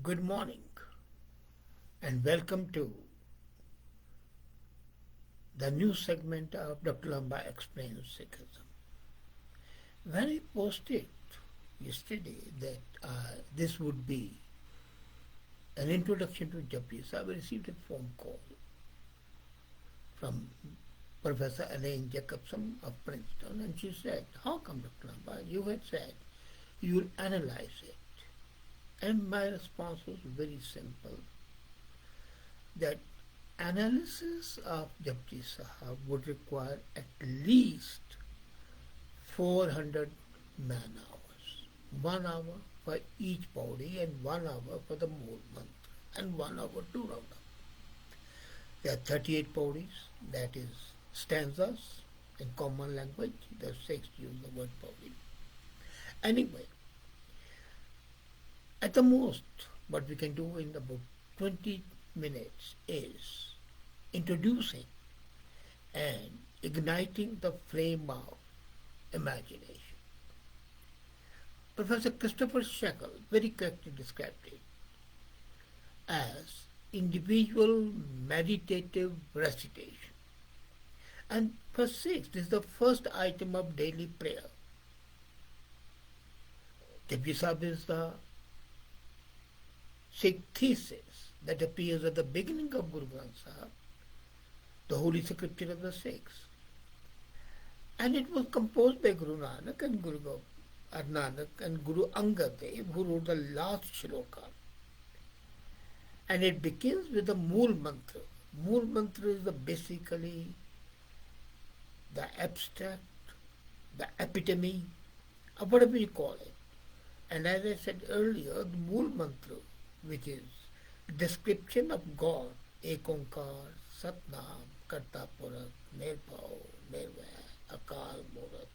Good morning and welcome to the new segment of Dr. Lamba Explains Sikhism. When I posted yesterday that this would be an introduction to Japji Sahib, I received a phone call from Professor Elaine Jacobson of Princeton, and she said, "How come, Dr. Lamba, you had said you'll analyze it?" And my response was very simple, that analysis of Japji Sahib would require at least 400 man hours. 1 hour for each body and 1 hour for the whole month and 1 hour to round up. There are 38 bodies, that is stanzas in common language. The Sikhs use the word body. Anyway, at the most, what we can do in about 20 minutes is introducing and igniting the flame of imagination. Professor Christopher Shackle very correctly described it as individual meditative recitation. And for Sikhs, this is the first item of daily prayer. Japji Sahib is the Sikh thesis that appears at the beginning of Guru Granth Sahib, the holy scripture of the Sikhs. And it was composed by Guru Nanak and Guru Angad Dev, who wrote the last shloka. And it begins with the Mool Mantra. Mool Mantra is basically the abstract, the epitome, or whatever you call it. And as I said earlier, the Mool Mantra, which is description of God, Ek Onkar, Satnam, Karta Purak, Nirbhau, Nirvay, Akal Murat,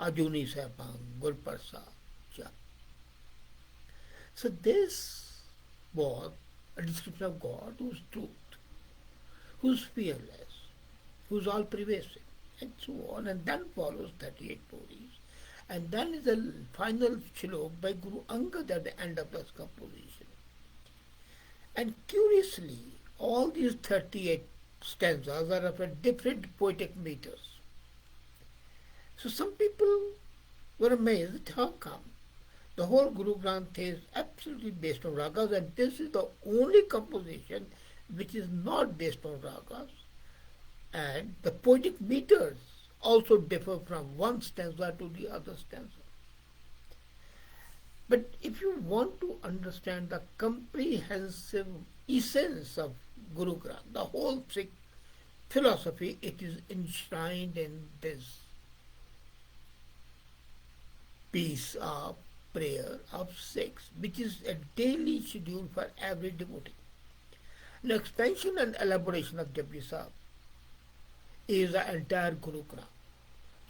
Ajuni Sahibang, Gur Prasad, Jap. So this was a description of God who's truth, who's fearless, who's all pervasive, and so on. And then follows 38 bodies. And then is the final shlok by Guru Angad at the end of this composition. And curiously, all these 38 stanzas are of different poetic meters. So some people were amazed, how come? The whole Guru Granth is absolutely based on ragas, and this is the only composition which is not based on ragas. And the poetic meters also differ from one stanza to the other stanza. But if you want to understand the comprehensive essence of Guru Granth, the whole Sikh philosophy, it is enshrined in this piece of prayer of Sikhs, which is a daily schedule for every devotee. The expansion and elaboration of Japji Sahib is the entire Guru Granth.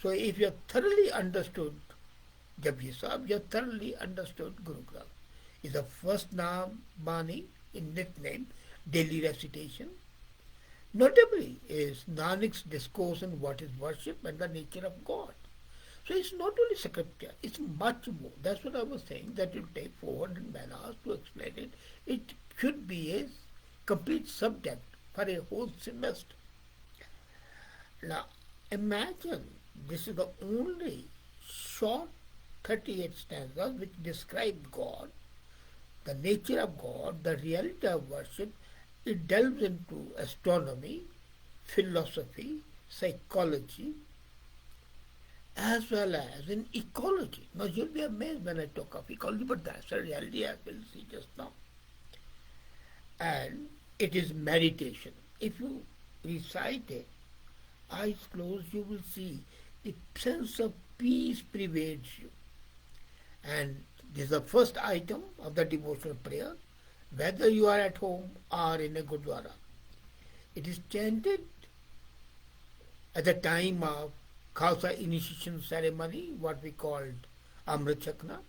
So if you have thoroughly understood Japji Sahib, you have thoroughly understood Guru Granth. Is the first Naam Bani in nickname, daily recitation. Notably is Nanak's discourse on what is worship and the nature of God. So it's not only scripture, it's much more. That's what I was saying, that it will take 400 man hours to explain it. It should be a complete subject for a whole semester. Now, imagine this is the only short 38 stanzas which describe God, the nature of God, the reality of worship. It delves into astronomy, philosophy, psychology, as well as in ecology. Now, you'll be amazed when I talk of ecology, but that's a reality as we'll see just now. And it is meditation. If you recite it, eyes closed, you will see the sense of peace pervades you. And this is the first item of the devotional prayer, whether you are at home or in a gurdwara. It is chanted at the time of Khalsa initiation ceremony, what we called Amrit Chakna.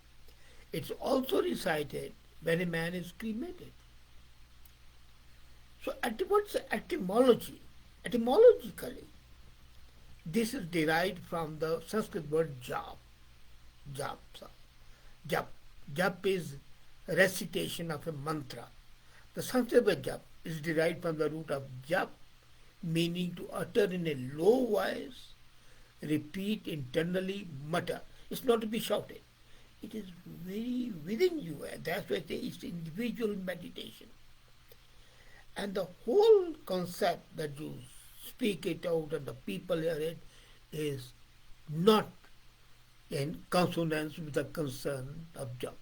It's also recited when a man is cremated. So what's the etymology? Etymologically, this is derived from the Sanskrit word jap. Jap is recitation of a mantra. The Sanskrit word jap is derived from the root of jap, meaning to utter in a low voice, repeat internally, mutter. It's not to be shouted. It is very within you. That's why it's individual meditation. And the whole concept that you speak it out and the people hear it is not in consonance with the concern of jap.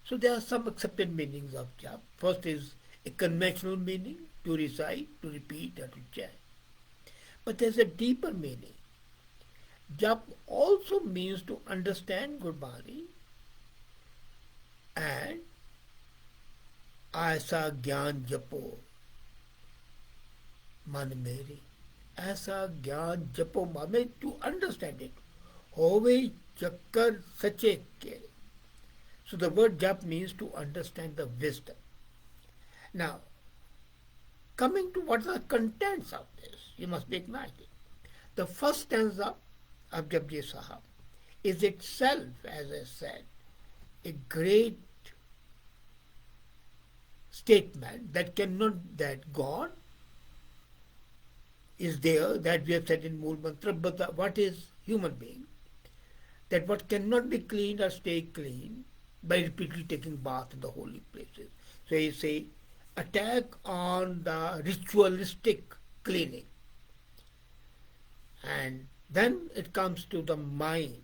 So there are some accepted meanings of jap. First is a conventional meaning, to recite, to repeat, or to chant. But there's a deeper meaning. Jap also means to understand Gurbani and ऐसा ज्ञान जपो मन मेरे, ऐसा ज्ञान जपो मन, to understand it. Hove chakkar sache kere. So the word jap means to understand the wisdom. Now, coming to what are the contents of this, you must be ignited. The first stanza of Japji Sahib is itself, as I said, a great statement that God is there, that we have said in Mool Mantra, but what is human being? That what cannot be cleaned or stay clean by repeatedly taking bath in the holy places. So he say, attack on the ritualistic cleaning. And then it comes to the mind,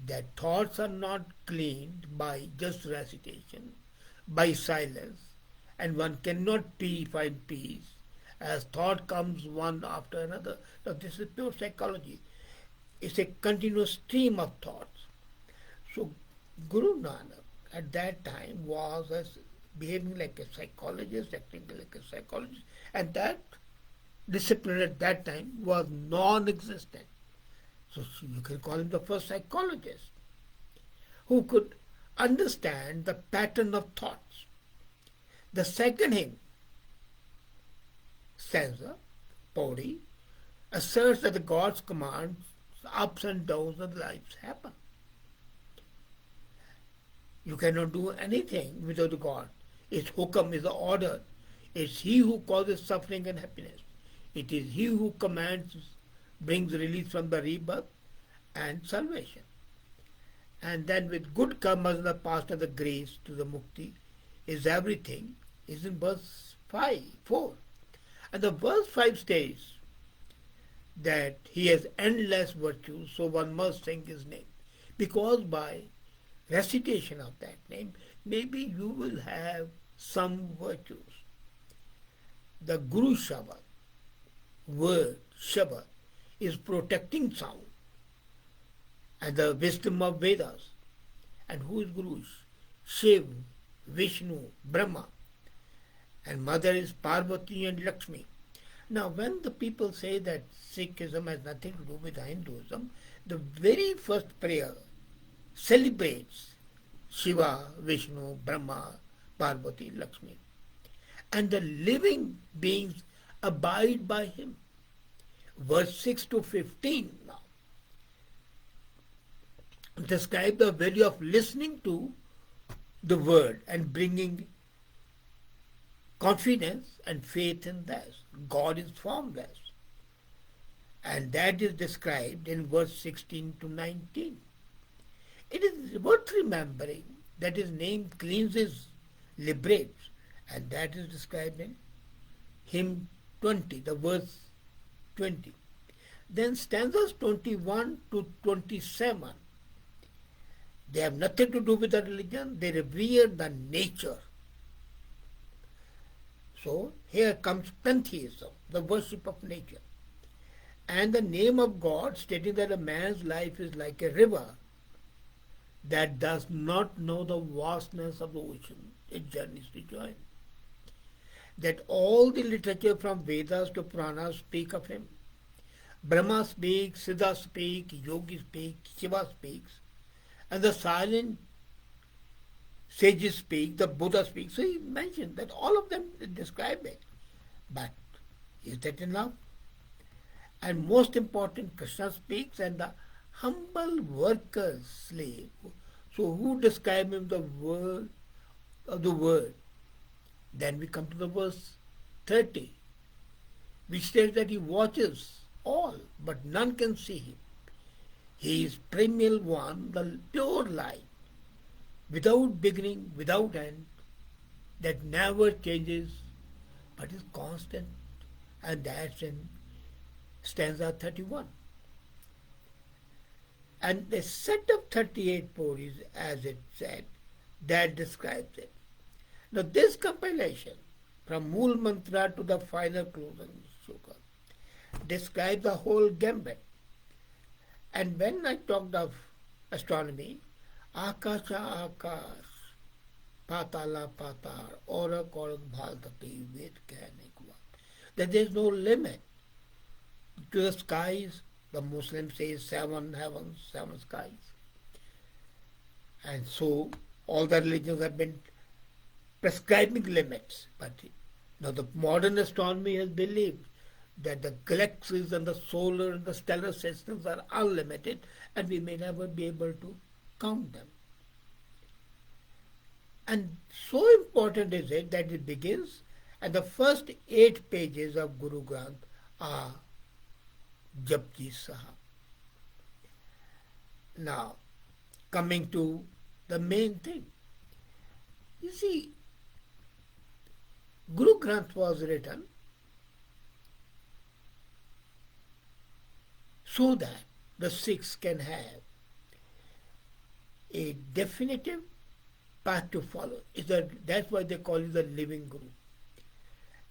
that thoughts are not cleaned by just recitation, by silence, and one cannot find peace as thought comes one after another. Now this is pure psychology. It's a continuous stream of thoughts. So Guru Nanak at that time was behaving like a psychologist, acting like a psychologist, and that discipline at that time was non-existent. So you can call him the first psychologist who could understand the pattern of thoughts. The second hymn, stanza, Pauri, asserts that the God's commands, ups and downs of lives happen. You cannot do anything without God. Its hukam is the order. It's He who causes suffering and happiness. It is He who commands, brings release from the rebirth and salvation. And then with good karmas in the past and the grace to the mukti is everything, is in verse 4. And the verse 5 states that He has endless virtues, so one must sing His name. Because by recitation of that name, maybe you will have some virtues. The Guru Shabad, word, Shabad, is protecting sound and the wisdom of Vedas. And who is Guru? Shiv, Vishnu, Brahma. And mother is Parvati and Lakshmi. Now when the people say that Sikhism has nothing to do with Hinduism, the very first prayer celebrates Shiva, Vishnu, Brahma, Parvati, Lakshmi. And the living beings abide by Him. Verse 6 to 15 now describe the value of listening to the word and bringing confidence and faith in this. God is formless. And that is described in verse 16 to 19. It is worth remembering that His name cleanses, liberates, and that is described in hymn 20, the verse 20. Then stanzas 21 to 27, they have nothing to do with the religion, they revere the nature. So here comes pantheism, the worship of nature. And the name of God, stating that a man's life is like a river that does not know the vastness of the ocean, it journeys to join. That all the literature from Vedas to Puranas speak of Him. Brahma speaks, Siddha speaks, Yogi speaks, Shiva speaks, and the silent sages speak, the Buddha speaks. So he mentioned that all of them describe it. But is that enough? And most important, Krishna speaks, and the humble worker slave. So who describe him? The word of the word. Then we come to the verse 30, which states that he watches all, but none can see him. He is primeval one, the pure light, without beginning, without end, that never changes, but is constant. And that's in stanza 31. And the set of 38 poems, as it said, that describes it. Now this compilation, from Mool Mantra to the final closing shloka, describes the whole gambit. And when I talked of astronomy, Akasha Akash, Patala Patar, Orak Orak Bhaltaki, Ved Kanikwa, that there is no limit to the skies. The Muslims say 7 heavens, 7 skies. And so all the religions have been prescribing limits. But now the modern astronomy has believed that the galaxies and the solar and the stellar systems are unlimited and we may never be able to count them. And so important is it that it begins, and the first 8 pages of Guru Granth are Japji Sahib. Now, coming to the main thing. You see, Guru Granth was written so that the Sikhs can have a definitive path to follow. That's why they call it the living Guru.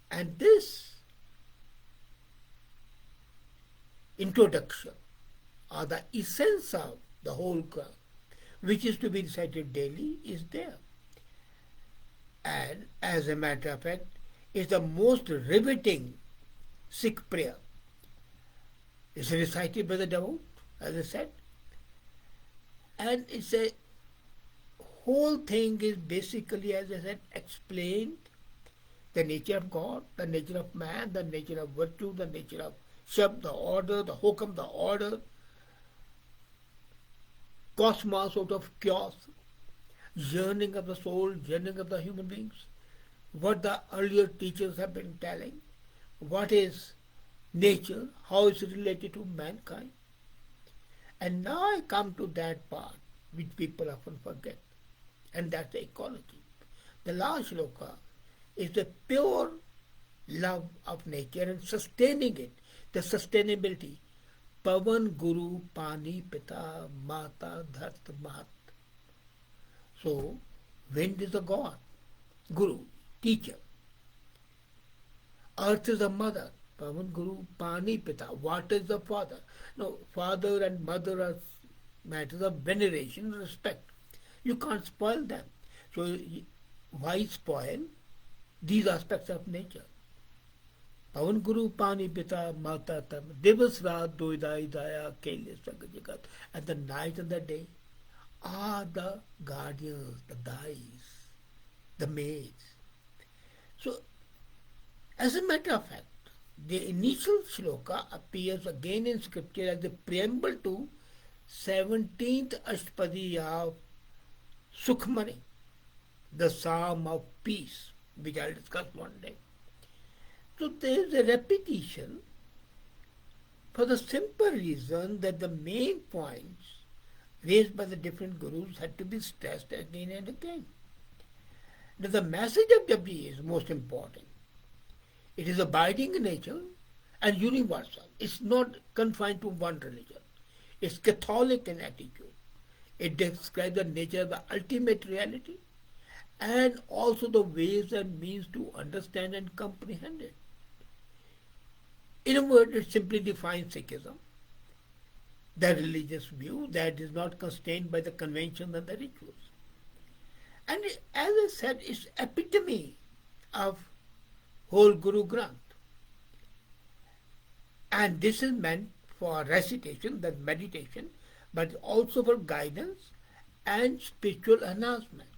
And this introduction, or the essence of the whole Quran, which is to be recited daily, is there. And as a matter of fact, it's the most riveting Sikh prayer. It's recited by the devout, as I said. And it's a whole thing is basically, as I said, explained the nature of God, the nature of man, the nature of virtue, the nature of Shabd, the order, the hukam, the order, cosmos out of chaos, yearning of the soul, yearning of the human beings, what the earlier teachers have been telling, what is nature, how it's related to mankind. And now I come to that part which people often forget, and that's the ecology. The last shloka is the pure love of nature and sustaining it, the sustainability. Pavan, Guru, Pani, Pita, Mata, Dhat, Mahat. So, wind is a god, Guru, teacher. Earth is a mother, Pavan, Guru, Pani, Pita. Water is the father. No, father and mother are matters of veneration and respect. You can't spoil them. So, why spoil these aspects of nature? Pavan Guru Pani Pita Mata Tam Divas Raat Doidai Daya Kele Sagajagat. And the night and the day are the guardians, the dais, the maids. So, as a matter of fact, the initial shloka appears again in scripture as the preamble to 17th Ashtapadi of Sukhmani, the Psalm of Peace, which I'll discuss one day. So there is a repetition for the simple reason that the main points raised by the different gurus had to be stressed again and again. Now the message of Japji is most important. It is abiding in nature and universal. It's not confined to one religion. It's Catholic in attitude. It describes the nature of the ultimate reality and also the ways and means to understand and comprehend it. In a word, it simply defines Sikhism, the religious view that is not constrained by the conventions and the rituals. And as I said, it's epitome of whole Guru Granth. And this is meant for recitation, that meditation, but also for guidance and spiritual enhancement.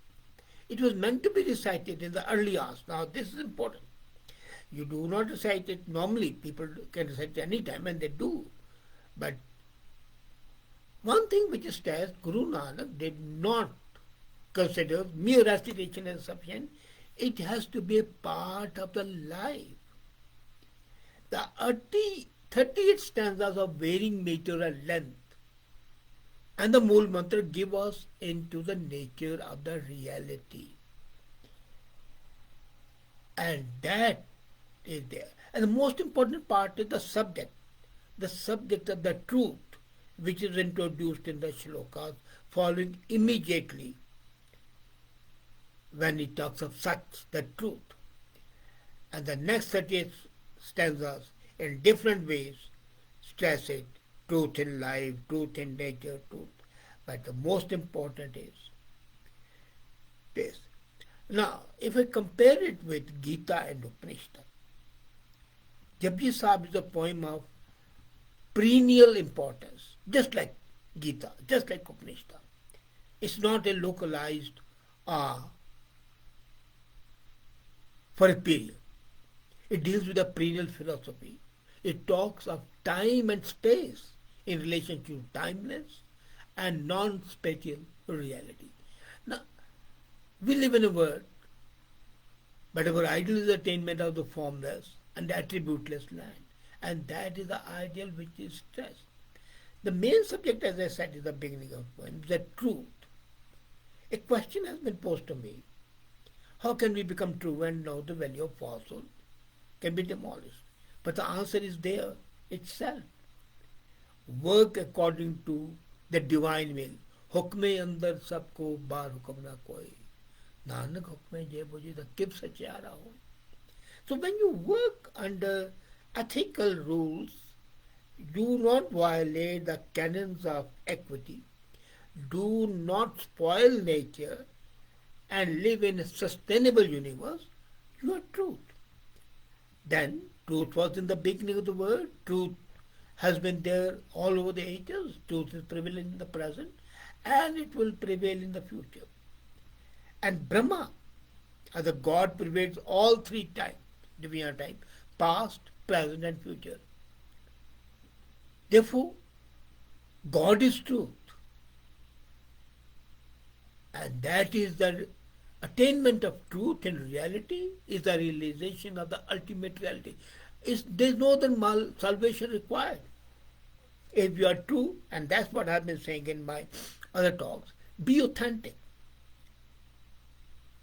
It was meant to be recited in the early hours. Now this is important. You do not recite it normally. People can recite it any time, and they do. But one thing which is stressed, Guru Nanak did not considers mere recitation as sufficient. It has to be a part of the life. The 38 stanzas of varying nature and length and the Mool Mantra give us into the nature of the reality. And that is there. And the most important part is the subject of the truth, which is introduced in the shlokas following immediately when he talks of such, the truth. And the next 38 stanzas in different ways stress it, truth in life, truth in nature, truth. But the most important is this. Now, if I compare it with Gita and Upanishad, Japji Sahib is a poem of perennial importance, just like Gita, just like Upanishad. It's not a localized for a period. It deals with a perennial philosophy. It talks of time and space in relation to timeless and non-spatial reality. Now, we live in a world, but our ideal is attainment of the formless and attributeless land. And that is the ideal which is stressed. The main subject, as I said in the beginning of the poem, is the truth. A question has been posed to me. How can we become true and know the value of falsehood can be demolished? But the answer is there itself. Work according to the divine will. Hukme andar sabko bar hukum na koi. Nanak hukme je bujhe the kib sachara ho. So when you work under ethical rules, do not violate the canons of equity, do not spoil nature, and live in a sustainable universe, you are truth. Then, truth was in the beginning of the world, truth has been there all over the ages, truth is prevalent in the present, and it will prevail in the future. And Brahma, as a God, prevails all three times, divine time, past, present, and future. Therefore, God is truth. And that is the attainment of truth in reality is the realization of the ultimate reality. There is no other salvation required. If you are true, and that's what I've been saying in my other talks, be authentic.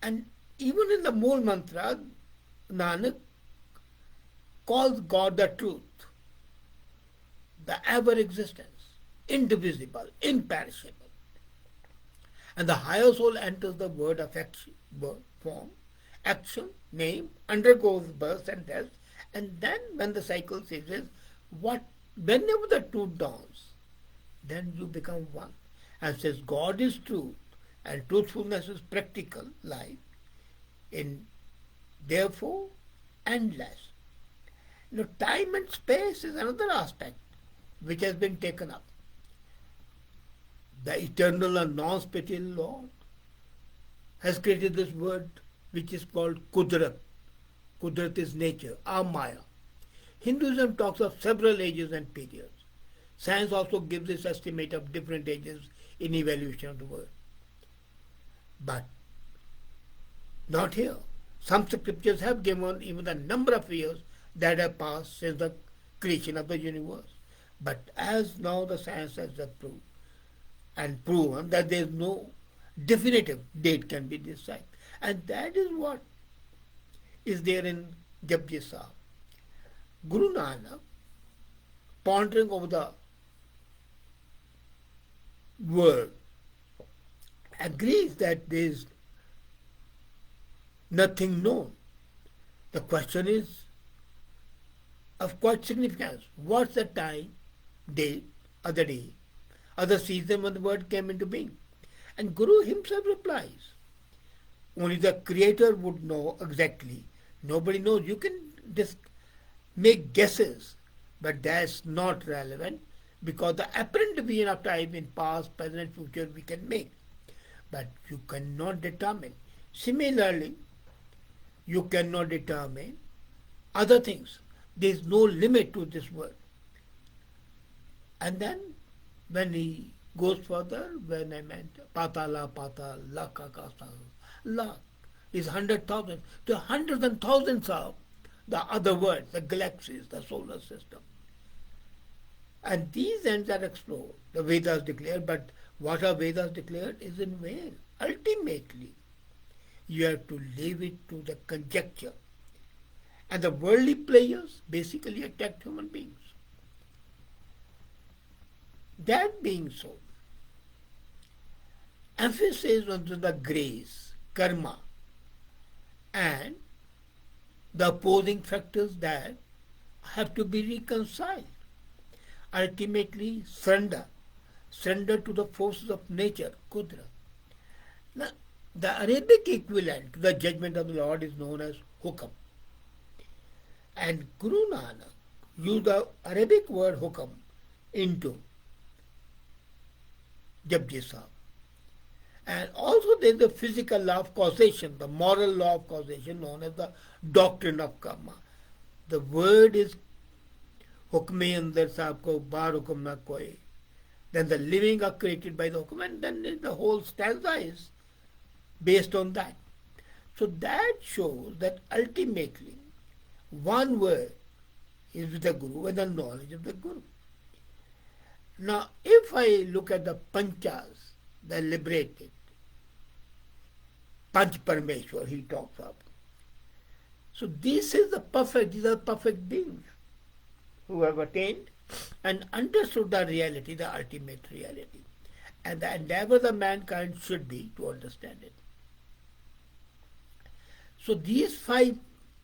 And even in the Mool Mantra, Nanak calls God the truth, the ever-existence, indivisible, imperishable. And the higher soul enters the word of form, action, name, undergoes birth and death, and then when the cycle ceases, whenever the truth dawns, then you become one. And says God is truth, and truthfulness is practical life, in therefore endless. Time and space is another aspect which has been taken up. The eternal and non-spatial Lord has created this word which is called Kudrat. Kudrat is nature, Maya. Hinduism talks of several ages and periods. Science also gives this estimate of different ages in evaluation of the word. But not here. Some scriptures have given even the number of years that have passed since the creation of the universe. But as now the science has proved and proven that there is no definitive date can be decided. And that is what is there in Japji Sahib. Guru Nanak, pondering over the word, agrees that there is nothing known. The question is of quite significance. What's the time, date, of the day, of the season when the word came into being? And Guru himself replies, only the Creator would know exactly. Nobody knows. You can make guesses, but that's not relevant because the apparent division of time in past, present, and future we can make, but you cannot determine. Similarly, you cannot determine other things. There is no limit to this word. And then when he goes further when I meant patala patal, lakh akasa. Lakh is 100,000 to hundreds and thousands of the other worlds, the galaxies, the solar system. And these ends are explored. The Vedas declare, but what are Vedas declared is in vain. Ultimately, you have to leave it to the conjecture. And the worldly players basically attack human beings. That being so, emphasis on the grace, karma, and the opposing factors that have to be reconciled. Ultimately, surrender to the forces of nature, kudra. Now, the Arabic equivalent to the judgment of the Lord is known as hukam. And Guru Nanak used the Arabic word hukam into Japji Sahib. And also there is the physical law of causation, the moral law of causation known as the doctrine of karma. The word is hukme andar saab ko bar hukum na koi. Then the living are created by the hukum, and then the whole stanza is based on that. So that shows that ultimately one word is with the Guru and the knowledge of the Guru. Now, if I look at the Panchas, the liberated, Panch Parameshwar he talks of. So these are perfect beings who have attained and understood the reality, the ultimate reality. And the endeavor of mankind should be to understand it. So these 5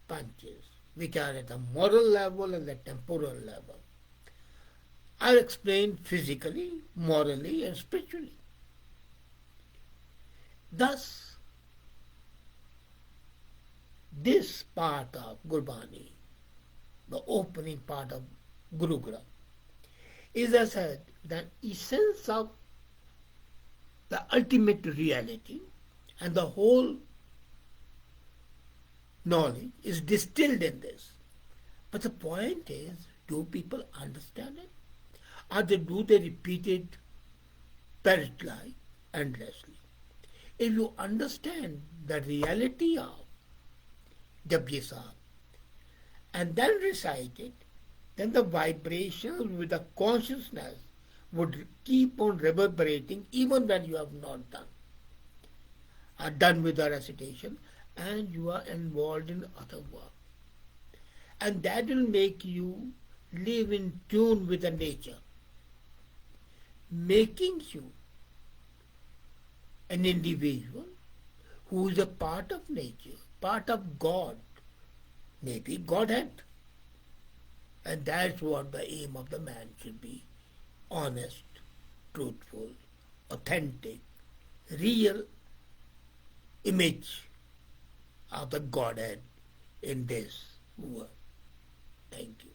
panchas, which are at the moral level and the temporal level, are explained physically, morally, and spiritually. Thus, this part of Gurbani, the opening part of Guru Granth, is as said the essence of the ultimate reality, and the whole knowledge is distilled in this. But the point is, do people understand it? Or do they repeat it parrot-like endlessly? If you understand the reality of Japji Sahib and then recite it, then the vibrations with the consciousness would keep on reverberating even when you have not done with the recitation and you are involved in other work. And that will make you live in tune with the nature, making you an individual who is a part of nature, part of God, maybe Godhead. And that's what the aim of the man should be: honest, truthful, authentic, real image of the Godhead in this world. Thank you.